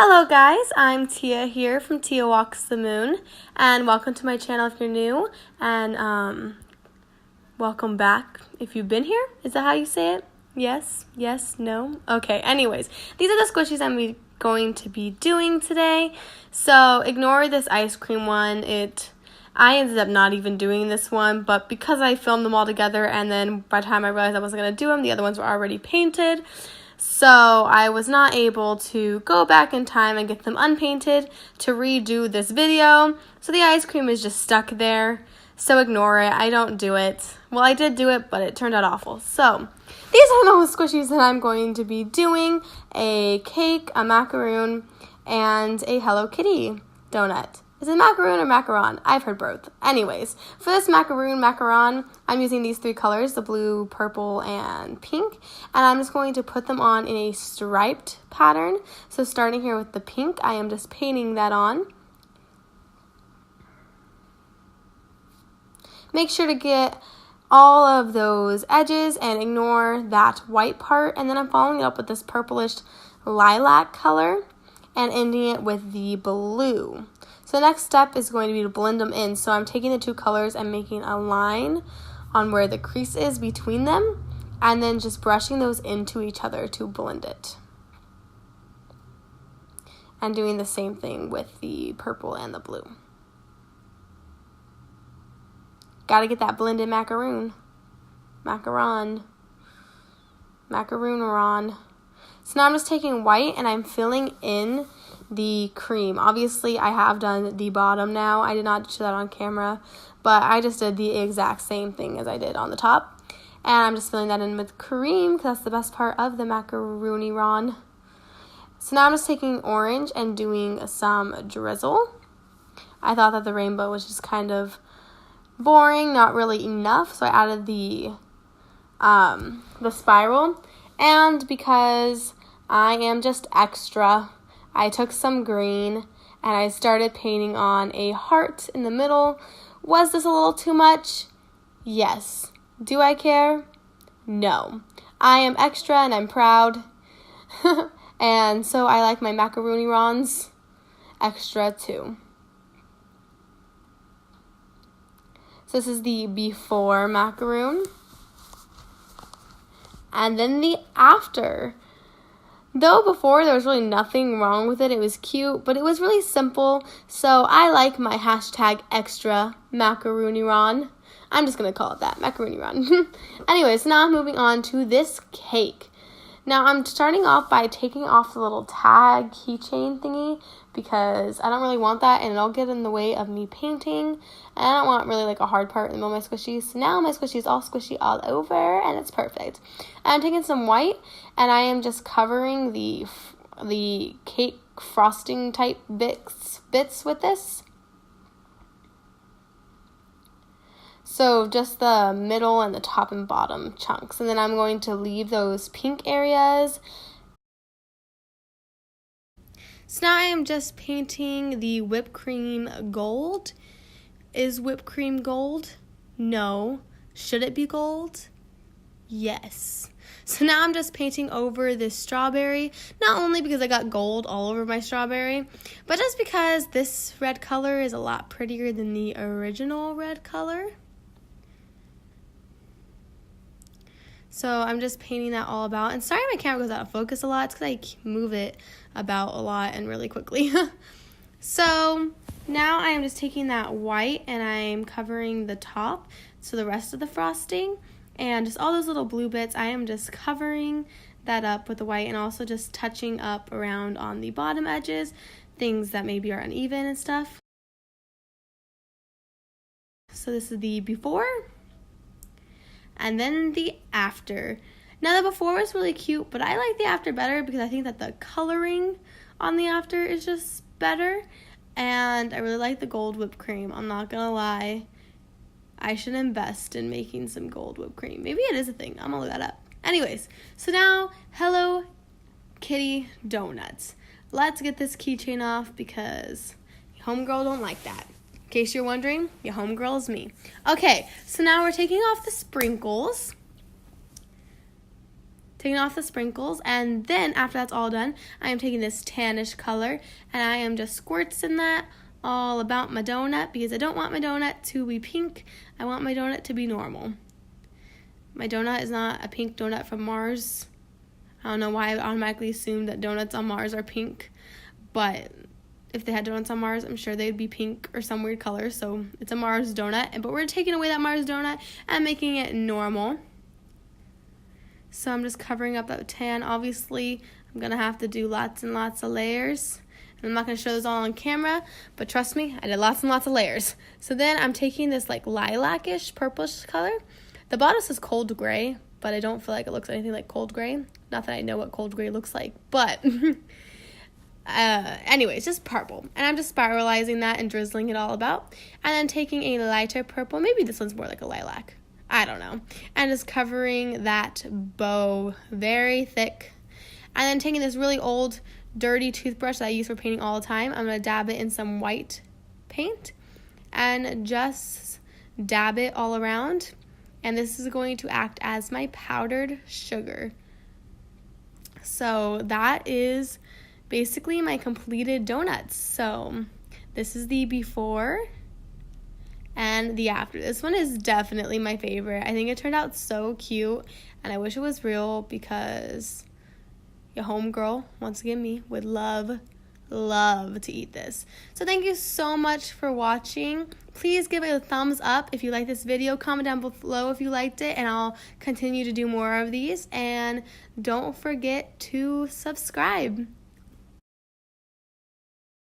Hello guys, I'm Tia here from Tia Walks the Moon, and welcome to my channel if you're new, and welcome back if you've been here. Is that how you say it? Yes, no? Okay, anyways, these are the squishies I'm going to be doing today, so ignore this ice cream one. I ended up not even doing this one, but because I filmed them all together, and then by the time I realized I wasn't going to do them, the other ones were already painted. So I was not able to go back in time and get them unpainted to redo this video. So the ice cream is just stuck there. So ignore it. I don't do it. Well, I did do it, but it turned out awful. So these are those squishies that I'm going to be doing. A cake, a macaroon, and a Hello Kitty donut. Is it macaroon or macaron? I've heard both. Anyways, for this macaroon, I'm using these three colors, the blue, purple, and pink. And I'm just going to put them on in a striped pattern. So starting here with the pink, I am just painting that on. Make sure to get all of those edges and ignore that white part. And then I'm following it up with this purplish lilac color and ending it with the blue. So the next step is going to be to blend them in. So I'm taking the two colors and making a line on where the crease is between them, and then just brushing those into each other to blend it. And doing the same thing with the purple and the blue. Gotta get that blended macaroon. Macaron. So now I'm just taking white and I'm filling in the cream. Obviously, I have done the bottom now. I did not do that on camera, but I just did the exact same thing as I did on the top. And I'm just filling that in with cream because that's the best part of the macaroon. So now I'm just taking orange and doing some drizzle. I thought that the rainbow was just kind of boring, not really enough, so I added the spiral. And because I am just extra, I took some green and I started painting on a heart in the middle. Was this a little too much? Yes. Do I care? No. I am extra and I'm proud. And so I like my macaroon extra too. So this is the before macaroon. And then the after. Though before there was really nothing wrong with it, it was cute, but it was really simple, so I like my hashtag extra macaroon. I'm just going to call it that, macaroon. Anyways, now I'm moving on to this cake. Now I'm starting off by taking off the little tag keychain thingy because I don't really want that and it'll get in the way of me painting. And I don't want really like a hard part in the middle of my squishies. So now my squishy is all squishy all over and it's perfect. And I'm taking some white and I am just covering the cake frosting type bits with this. So just the middle and the top and bottom chunks. And then I'm going to leave those pink areas. So now I am just painting the whipped cream gold. Is whipped cream gold? No. Should it be gold? Yes. So now I'm just painting over this strawberry, not only because I got gold all over my strawberry, but just because this red color is a lot prettier than the original red color. So I'm just painting that all about. And sorry my camera goes out of focus a lot. It's because I move it about a lot and really quickly. So now I am just taking that white and I'm covering the top. So the rest of the frosting and just all those little blue bits, I am just covering that up with the white and also just touching up around on the bottom edges, things that maybe are uneven and stuff. So this is the before. And then the after. Now the before was really cute, but I like the after better because I think that the coloring on the after is just better. And I really like the gold whipped cream. I'm not gonna lie. I should invest in making some gold whipped cream. Maybe it is a thing. I'm gonna look that up. Anyways, so now Hello Kitty donuts. Let's get this keychain off because homegirl don't like that. In case you're wondering, your homegirl is me. Okay, so now we're taking off the sprinkles. taking off the sprinkles, and then after that's all done, I am taking this tannish color, and I am just squirting that all about my donut, because I don't want my donut to be pink. I want my donut to be normal. My donut is not a pink donut from Mars. I don't know why I automatically assumed that donuts on Mars are pink, but if they had donuts on Mars, I'm sure they'd be pink or some weird color, so it's a Mars donut, but we're taking away that Mars donut and making it normal. So I'm just covering up that tan. Obviously, I'm going to have to do lots and lots of layers. And I'm not going to show this all on camera, but trust me, I did lots and lots of layers. So then I'm taking this like lilac-ish, purplish color. The bottom says cold gray, but I don't feel like it looks anything like cold gray. Not that I know what cold gray looks like, but anyways, just purple. And I'm just spiralizing that and drizzling it all about. And then taking a lighter purple. Maybe this one's more like a lilac. I don't know. And just covering that bow very thick. And then taking this really old, dirty toothbrush that I use for painting all the time. I'm going to dab it in some white paint. And just dab it all around. And this is going to act as my powdered sugar. So that is basically my completed donuts. So this is the before and the after. This one is definitely my favorite. I think it turned out so cute, and I wish it was real, because your homegirl, once again me, would love to eat this. So thank you so much for watching. Please give it a thumbs up if you like this video. Comment down below if you liked it, and I'll continue to do more of these. And don't forget to subscribe.